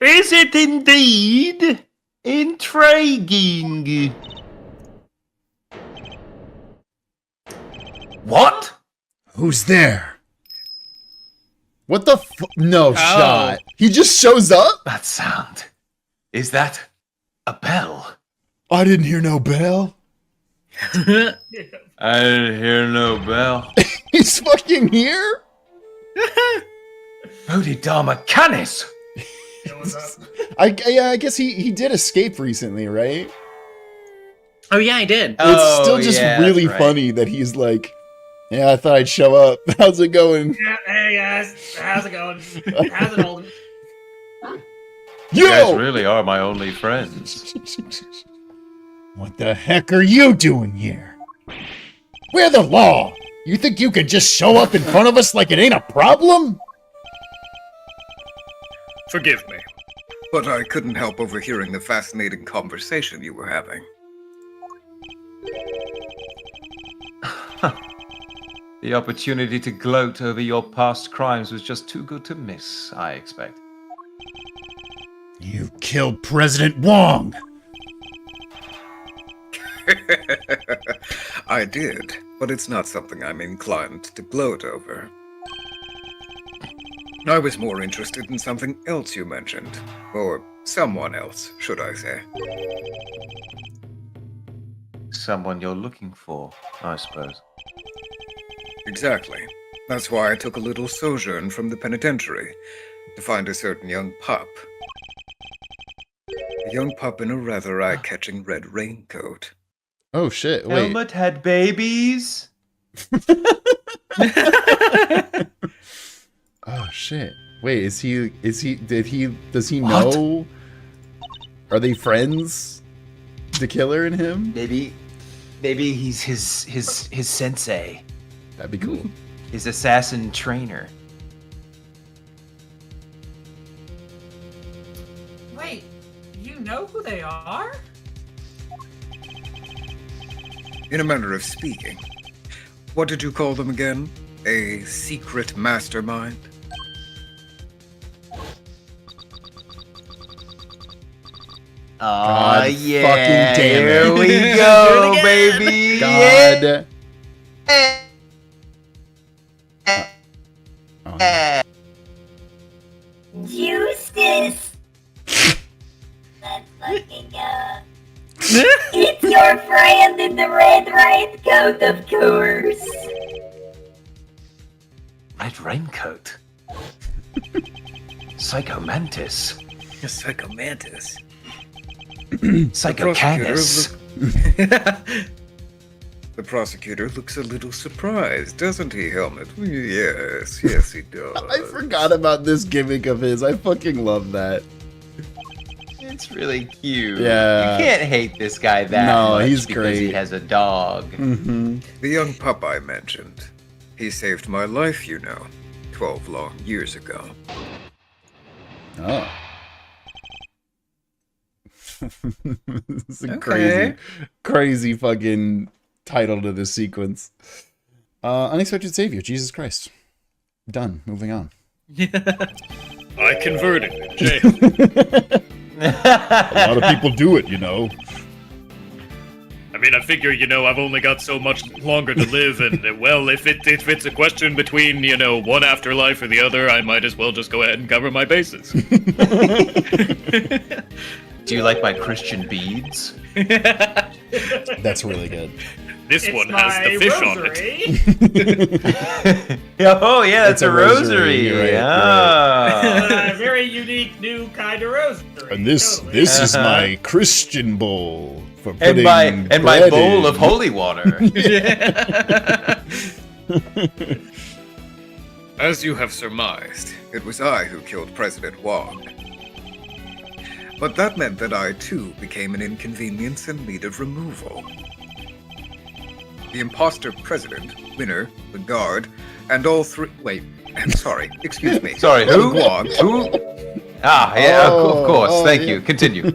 Is it indeed intriguing? What? Who's there? What the No shot. He just shows up? That sound. Is that a bell? I didn't hear no bell. I didn't hear no bell. He's fucking here? Bodhidharma Kanis! It was up. I guess he did escape recently, right? Oh yeah, I did. It's still just really funny that he's like, yeah, I thought I'd show up. How's it going? Yeah, hey guys, how's it going? How's it holding? You guys Yo! really are my only friends. What the heck are you doing here? We're the law. You think you can just show up in front of us like it ain't a problem? Forgive me. But I couldn't help overhearing the fascinating conversation you were having. The opportunity to gloat over your past crimes was just too good to miss, I expect. You killed President Wong. I did, but it's not something I'm inclined to gloat over. I was more interested in something else you mentioned. Or someone else, should I say. Someone you're looking for, I suppose. Exactly. That's why I took a little sojourn from the penitentiary, to find a certain young pup. A young pup in a rather eye-catching red raincoat. Oh shit! Wait. Helmut had babies. Oh shit! Wait, is he? Does he What? know? Are they friends? The killer and him? Maybe he's his sensei, That'd be cool. his assassin trainer. Wait, you know who they are? In a manner of speaking. What did you call them again? A secret mastermind? Aw, God yeah. fucking damn it. Here we go, baby. God. Oh, Eustace! Let's fucking go. It's your friend in the red raincoat, of course. Red raincoat. Psycho Mantis. A psychomantis. Psycho Canis. The prosecutor looks a little surprised, doesn't he, Helmut? Yes, he does. I forgot about this gimmick of his. I fucking love that. It's really cute. Yeah. You can't hate this guy that No, much he's because he great. has a dog. Mm-hmm. The young pup I mentioned. He saved my life, 12 long years ago. Oh. It's a Okay. crazy fucking title to this sequence. Unexpected Savior, Jesus Christ. Done. Moving on. I converted in jail. A lot of people do it, you know. I mean, I figure, I've only got so much longer to live, and, well, if it's a question between, one afterlife or the other, I might as well just go ahead and cover my bases. Do you like my Christian beads? That's really good. This It's one has the my fish on it. rosary. Oh yeah, that's It's a a rosary. rosary, right, Yeah. A very unique new kind of rosary. And this Totally. this is Uh-huh. my Christian bowl for And putting my bread bowl in. of holy water. As you have surmised, it was I who killed President Wong. But that meant that I, too, became an inconvenience in need of removal. The imposter president, Winner, the guard, and all three... Wait, sorry, excuse me. Sorry, who? Wong, Who? Ah, yeah, of course. Oh, Thank yeah. you. Continue.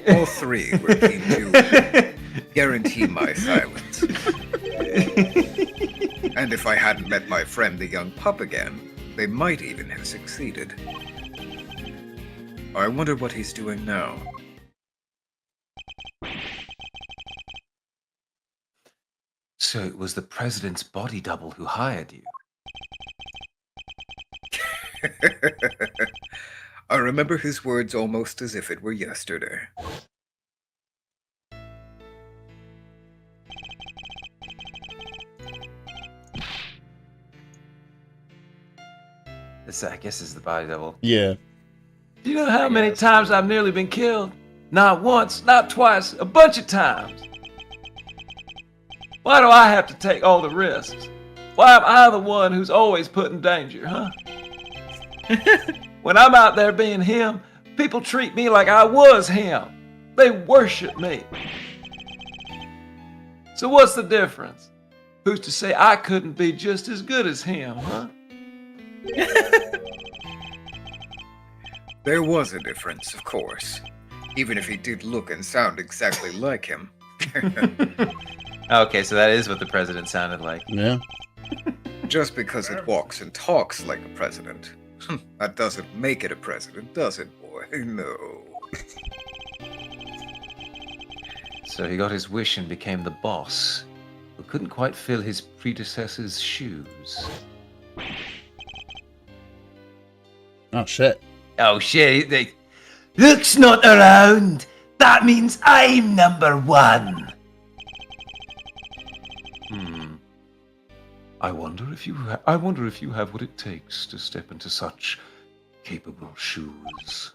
all three were keen to guarantee my silence. And if I hadn't met my friend the young pup again, they might even have succeeded. I wonder what he's doing now. So it was the president's body double who hired you. I remember his words almost as if it were yesterday. This, I guess, is the body double. Yeah. Do you know how many Yes. times I've nearly been killed? Not once, not twice, a bunch of times. Why do I have to take all the risks? Why am I the one who's always put in danger, huh? When I'm out there being him, people treat me like I was him. They worship me. So what's the difference? Who's to say I couldn't be just as good as him, huh? There was a difference, of course. Even if he did look and sound exactly like him. Okay, so that is what the president sounded like. Yeah. Just because it walks and talks like a president. That doesn't make it a president, does it, boy? No. So he got his wish and became the boss, but couldn't quite fill his predecessor's shoes. Oh shit. Oh shit, Luke's not around. That means I'm number one. I wonder if you have what it takes to step into such capable shoes.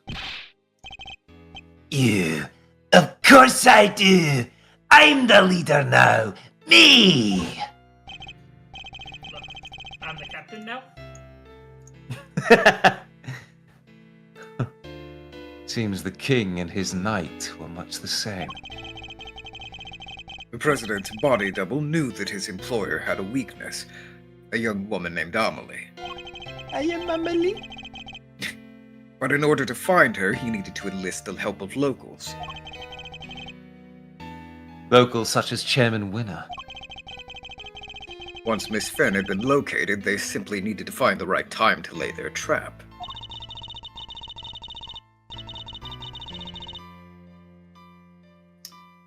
You, of course I do. I'm the leader now. Me. I'm the captain now. Seems the king and his knight were much the same. The president's body double knew that his employer had a weakness, a young woman named Amelie. I am Amelie. But in order to find her, he needed to enlist the help of locals. Locals such as Chairman Winner. Once Miss Fenn had been located, they simply needed to find the right time to lay their trap.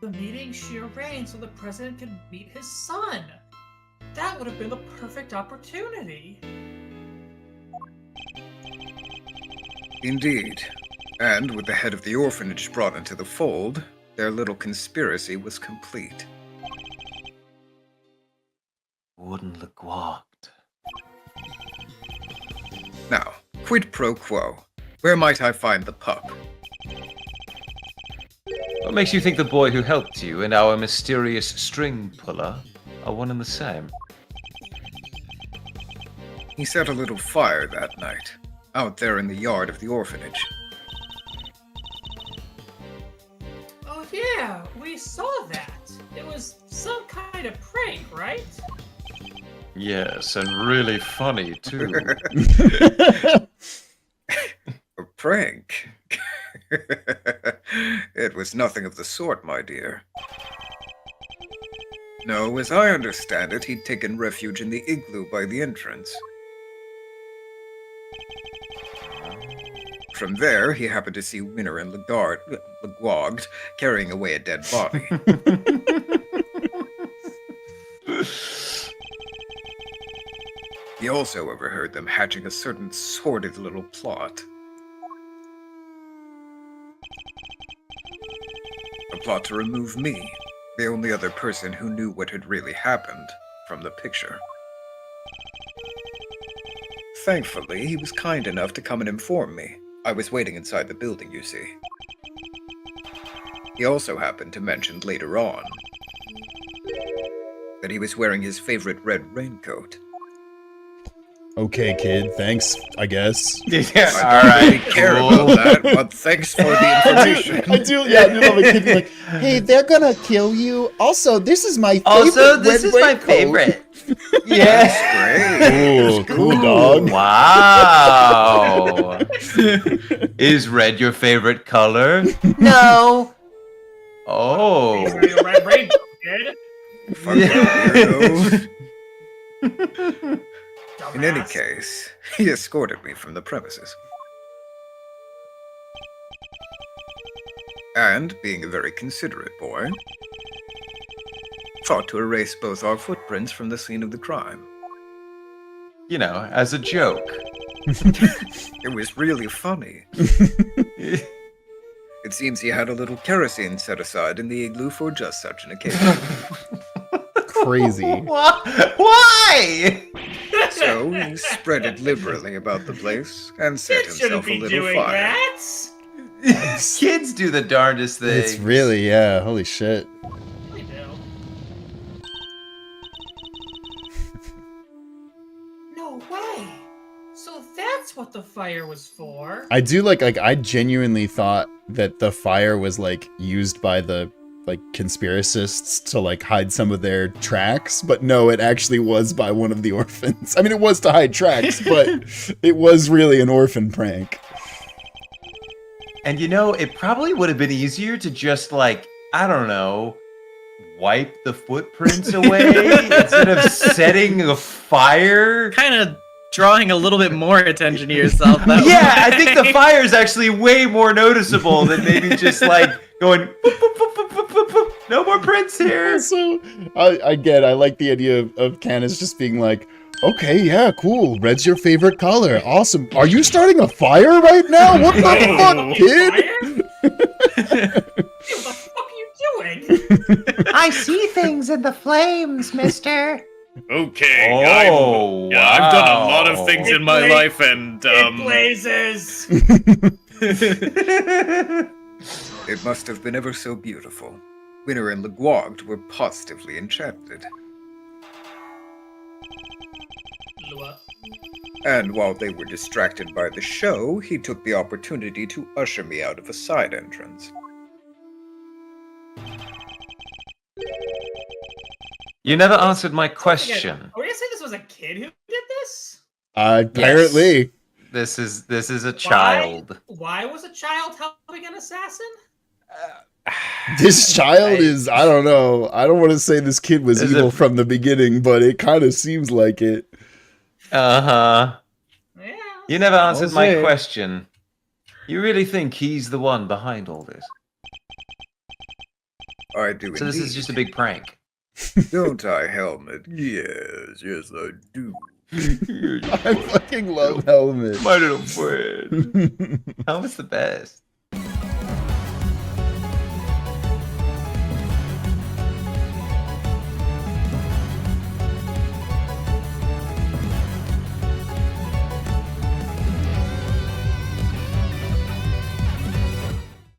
The meeting she arranged so the president could meet his son. That would have been the perfect opportunity. Indeed. And with the head of the orphanage brought into the fold, their little conspiracy was complete. Wouldn't look walked. Now, quid pro quo. Where might I find the pup? What makes you think the boy who helped you and our mysterious string puller are one and the same? He set a little fire that night, out there in the yard of the orphanage. Oh yeah, we saw that. It was some kind of prank, right? Yes, and really funny too. A prank? It was nothing of the sort, my dear. No, as I understand it, he'd taken refuge in the igloo by the entrance. From there, he happened to see Winner and Laguard carrying away a dead body. He also overheard them hatching a certain sordid little plot. A plot to remove me, the only other person who knew what had really happened, from the picture. Thankfully, he was kind enough to come and inform me. I was waiting inside the building, you see. He also happened to mention later on that he was wearing his favorite red raincoat. Okay, kid. Thanks, I guess. Yeah, I don't really care about that, but thanks for the information. I do love a kid being like, hey, they're gonna kill you. Also, this is my favorite. Also, this red is my raincoat." favorite. That's great. Ooh, cool dog. Wow. Is red your favorite color? No. Oh. Your red rainbow, kid. Fuck you, weirdo. In any Dumbass. case, he escorted me from the premises. And, being a very considerate boy, thought to erase both our footprints from the scene of the crime. You know, as a joke. It was really funny. It seems he had a little kerosene set aside in the igloo for just such an occasion. Crazy. Why? So he spread it liberally about the place and set Kids shouldn't himself a be little doing fire. that. Kids do the darndest things. It's really, yeah, holy shit. I know. No way. So that's what the fire was for. I do like I genuinely thought that the fire was like used by the like conspiracists to like hide some of their tracks, but no, it actually was by one of the orphans. I mean, it was to hide tracks, but it was really an orphan prank. And you know, it probably would have been easier to just like, I don't know, wipe the footprints away instead of setting a fire. Kind of drawing a little bit more attention to yourself. That Yeah, way. I think the fire is actually way more noticeable than maybe just like going, boop, boop, boop, boop, boop, boop, boop. No more prints here. So I like the idea of Canis just being like, Okay, yeah, cool. Red's your favorite color. Awesome. Are you starting a fire right now? What the fuck, kid? Fire? What the fuck are you doing? I see things in the flames, mister. Okay. Oh, I've done a lot of wow. things in my life, and It blazes. It must have been ever so beautiful. Winner and Leguard were positively enchanted. Lua. And while they were distracted by the show, he took the opportunity to usher me out of a side entrance. You never answered my Again, question. are we gonna say this was a kid who did this? Apparently. This is a child. Why was a child helping an assassin? This child is, I don't know. I don't want to say this kid was Is evil it- from the beginning, but it kind of seems like it. Uh-huh. Yeah. You never answered my say. question. You really think he's the one behind all this? I do So this is indeed. just a big prank. Don't I, Helmet? Yes, yes I do. I fucking love Helmet. My little friend. Helmet's the best.